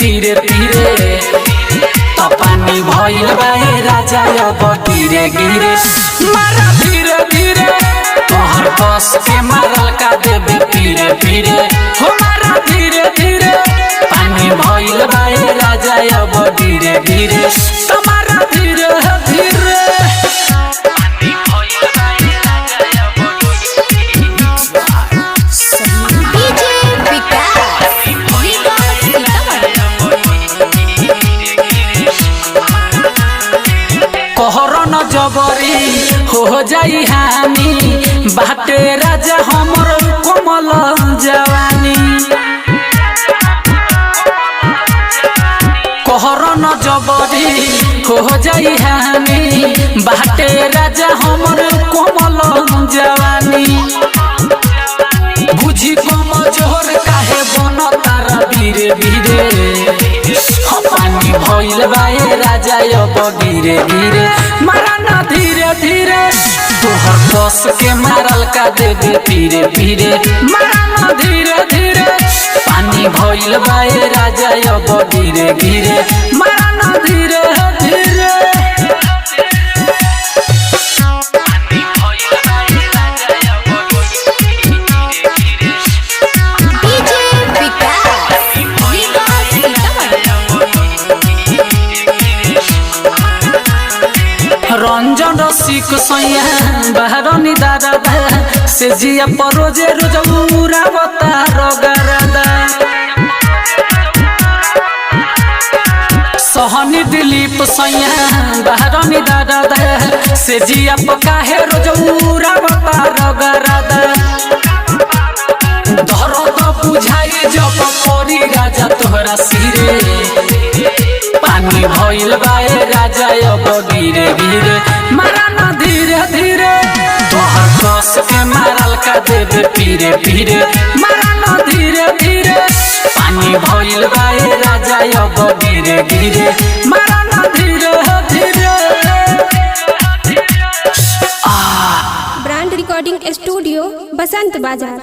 तीरे तीरे तो पानी भइल बा राजा अब गिरे गिरे मारा धीरे धीरे तोहर बस के मारल का देबे पीरे पीरे हो मारा धीरे धीरे पानी भइल बा राजा अब गिरे गिरे तुम्हारा धीरे धीरे कहरन जबरी हो जाई हानि बाटे राजा हमर कोमल जवानी कहरन जबरी हो जाई हानि बाटे राजा हमर कोमल जवानी बुझी कमजोर काहे बनतार धीरे धीरे पानी भइल बा राजा अब गिरे गिरे मारा ना धीरे धीरे तोहर बस के मारल का देबे पीरे पीरे मारा ना धीरे धीरे पानी भइल बा राजा अब गिरे गिरे मारा ना धीरे धीरे रंजन रसिक सैया बहरनी दादा से जिया परोजे रोजौरा बतार गरदा सहनी दिलीप सैया बहरनी दादा से जिया पकाहे रोजौरा बतार गरदा दर्द बुझाई जब परी राजा तोहरा सिरे पानी भइल बा राजा अब गिरे गिरे मारा ना धीरे धीरे तोहर बस के मारल का देबे पीरे पीरे मारा ना धीरे धीरे पानी भइल बा राजा अब गिरे गिरे मारा ना धीरे धीरे। ब्रांड रिकॉर्डिंग स्टूडियो बसंत बाजार।